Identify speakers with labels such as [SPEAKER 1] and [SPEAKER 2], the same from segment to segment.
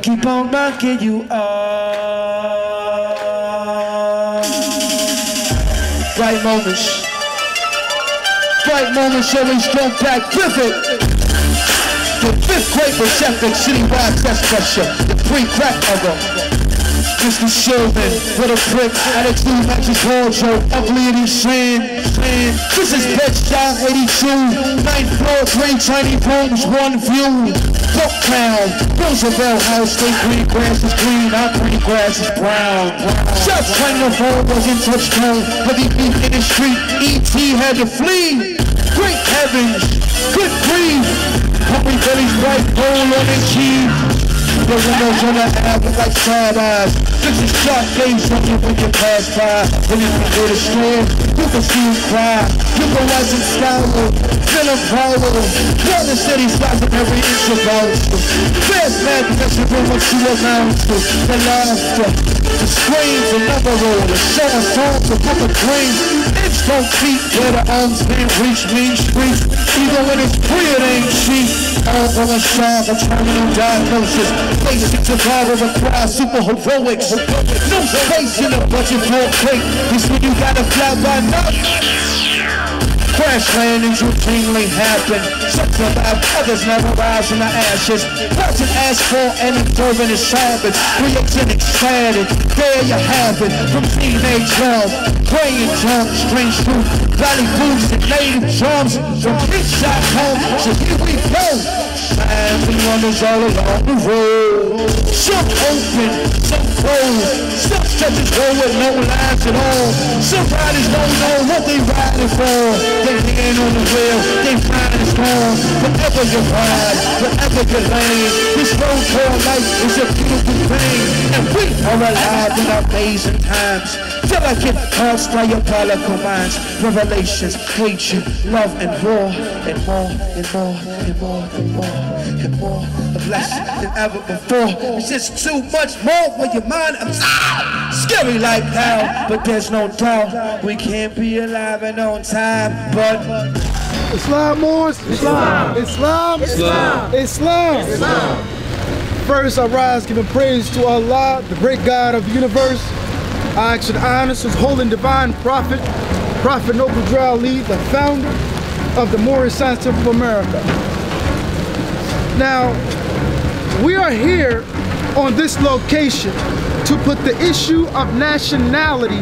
[SPEAKER 1] Keep on rocking you all. Bright moments always come back vivid. The fifth grade Pacific citywide test pressure, the pre-crack ever. Mr. Sherman, what a prick, attitude matches Harjo, ugly and insane. This is Bed-Stuy 82, 9th floor, 3 tiny rooms, 1 view. Bucktown, Roosevelt House, they green grass is green, our green grass is brown. South China phone wasn't touchdown, but he beat in the street, E.T. had to flee. Great heavens, good grief, Humphrey Billy's white bowl on his cheese. The windows on the alley like sad eyes. This is sharp gaze on you when you pass by. When you can go to store, you can see him cry. You can watch him scowl, feel him power. Tell the city spots in every inch of out. Fast man, because you know what you amount to. The laughter, the screams, another roll. The show of songs, the book of dreams. It's don't feet where the arms can't reach Main Street. Even when it's free, it ain't cheap. All on a shot, a terminal diagnosis. Basic survival requires super heroics. No space in the budget for a break. This when you gotta fly by night. Crash landings routinely happen. Some survive, others never rise from the ashes. Watching asphalt and observing its habits. Creating excited, there you have it. From teenage love, praying jump, strange truth. Valley boots and native drums. From big shot home, so here we go. And we wonders all along the road. Some open, some closed. Some stretches go with no lines at all. Some riders don't know what they riding for. They hand on the wheel, they find it's home. Whatever you ride, whatever you lane, this road called life is a beautiful thing. And we are alive in our amazing times. Till I get past diabolical minds. Revelations, hatred, love and war. And more, and more, and more, and more, and more. Less than ever before. It's just too much more for your mind. I'm scary like hell, but there's no doubt we can't be alive and on time. But
[SPEAKER 2] Islam, Moors, Islam, Islam, Islam, Islam, Islam. First, I rise giving praise to Allah, the great God of the universe. I ask and honor His holy and divine prophet, Prophet Noble Drew Ali, the founder of the Moorish Science Temple of America. Now, we are here on this location to put the issue of nationality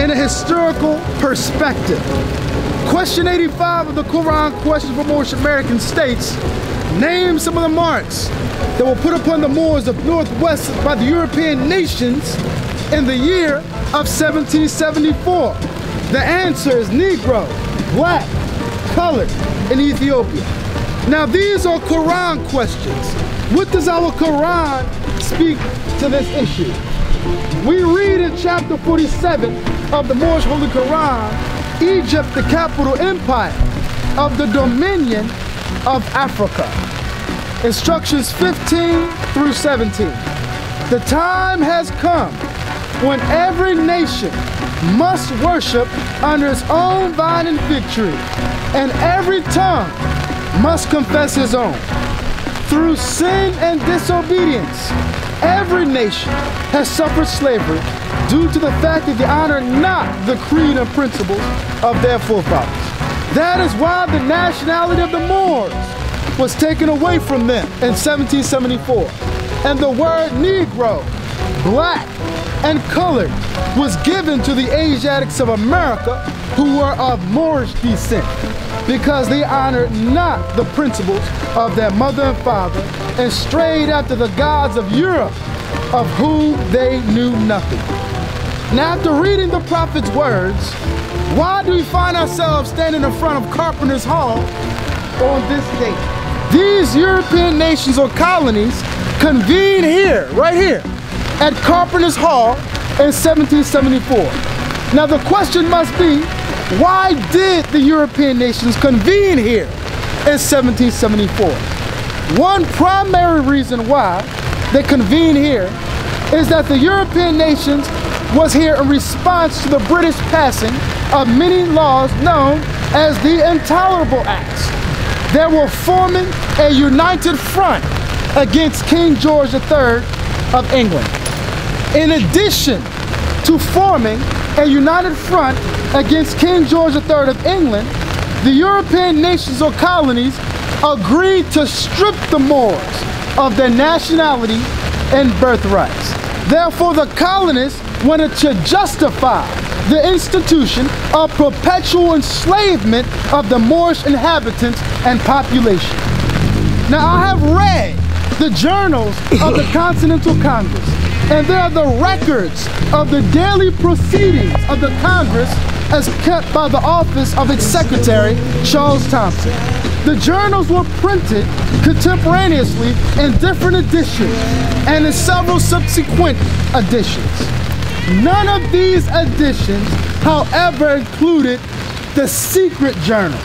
[SPEAKER 2] in a historical perspective. Question 85 of the Quran Question for Moorish Americans states, name some of the marks that were put upon the Moors of Northwest by the European nations in the year of 1774. The answer is Negro, black, colored, and Ethiopia. Now these are Quran questions. What does our Quran speak to this issue? We read in chapter 47 of the Moorish Holy Quran, Egypt, the capital empire of the dominion of Africa. Instructions 15 through 17. The time has come when every nation must worship under its own vine and fig tree, and every tongue must confess his own. Through sin and disobedience, every nation has suffered slavery due to the fact that they honor not the creed and principles of their forefathers. That is why the nationality of the Moors was taken away from them in 1774, and the word Negro, black, and colored was given to the Asiatics of America who were of Moorish descent, because they honored not the principles of their mother and father and strayed after the gods of Europe, of whom they knew nothing. Now, after reading the prophet's words, why do we find ourselves standing in front of Carpenter's Hall on this date? These European nations or colonies convened here, right here, at Carpenter's Hall in 1774. Now the question must be, why did the European nations convene here in 1774? One primary reason why they convened here is that the European nations was here in response to the British passing of many laws known as the Intolerable Acts. They were forming a united front against King George III of England. In addition to forming a united front against King George III of England, the European nations or colonies agreed to strip the Moors of their nationality and birthrights. Therefore, the colonists wanted to justify the institution of perpetual enslavement of the Moorish inhabitants and population. Now, I have read the journals of the Continental Congress, and they are the records of the daily proceedings of the Congress as kept by the office of its secretary, Charles Thompson. The journals were printed contemporaneously in different editions and in several subsequent editions. None of these editions, however, included the secret journals,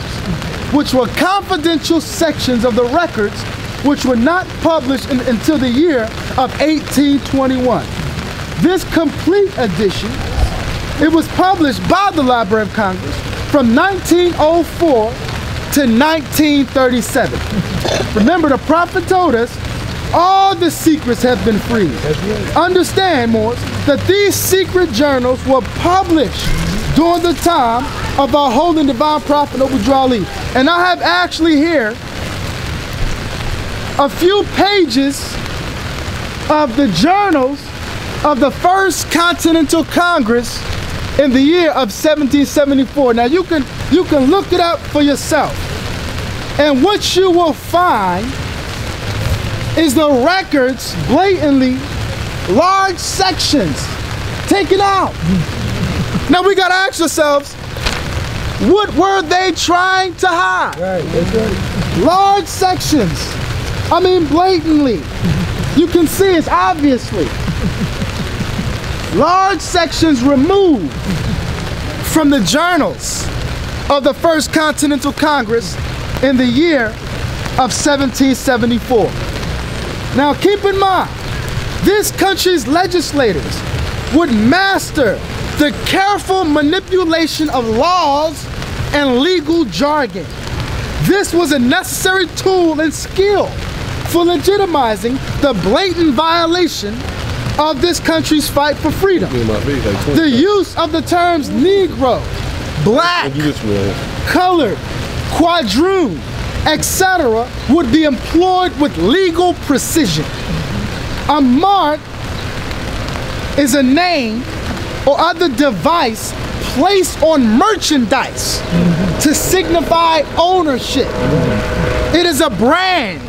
[SPEAKER 2] which were confidential sections of the records which were not published until the year of 1821. This complete edition, it was published by the Library of Congress from 1904 to 1937. Remember, the prophet told us all the secrets have been freed. Understand, Moors, that these secret journals were published during the time of our holy and divine prophet Obudrali. And I have actually here a few pages of the journals of the First Continental Congress in the year of 1774. Now you can look it up for yourself. And what you will find is the records blatantly, large sections taken out. Now we gotta ask ourselves, what were they trying to hide?
[SPEAKER 1] Right, that's right.
[SPEAKER 2] Large sections. I mean, blatantly. You can see it's obviously. Large sections removed from the journals of the First Continental Congress in the year of 1774. Now keep in mind, this country's legislators would master the careful manipulation of laws and legal jargon. This was a necessary tool and skill for legitimizing the blatant violation of this country's fight for freedom. The use of the terms Negro, black, colored, quadroon, etc. would be employed with legal precision. A mark is a name or other device placed on merchandise to signify ownership. It is a brand.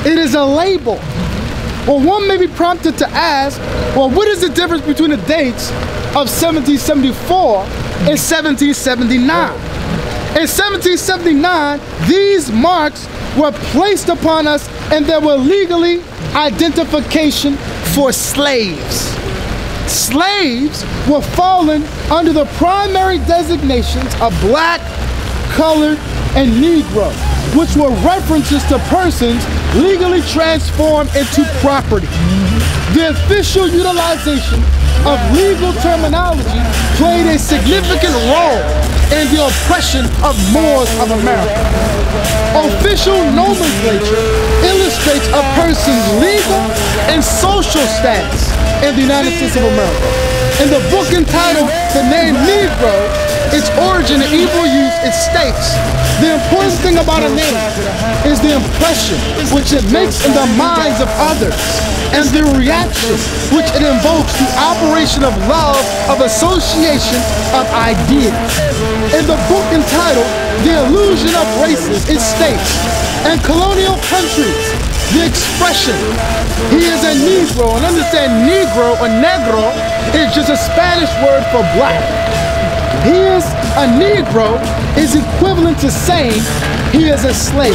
[SPEAKER 2] It is a label. Well, one may be prompted to ask, well, what is the difference between the dates of 1774 and 1779? In 1779, these marks were placed upon us and they were legally identification for slaves. Slaves were fallen under the primary designations of black, colored, and Negro, which were references to persons legally transformed into property. The official utilization of legal terminology played a significant role in the oppression of Moors of America. Official nomenclature illustrates a person's legal and social status in the United States of America. In the book entitled The Name Negro, its origin and evil use, it states, the important thing about a name is the impression which it makes in the minds of others and the reaction which it invokes through operation of love, of association, of ideas. In the book entitled The Illusion of Races, it states, in colonial countries, the expression, he is a Negro, and understand Negro or Negro is just a Spanish word for black. He is a Negro is equivalent to saying he is a slave.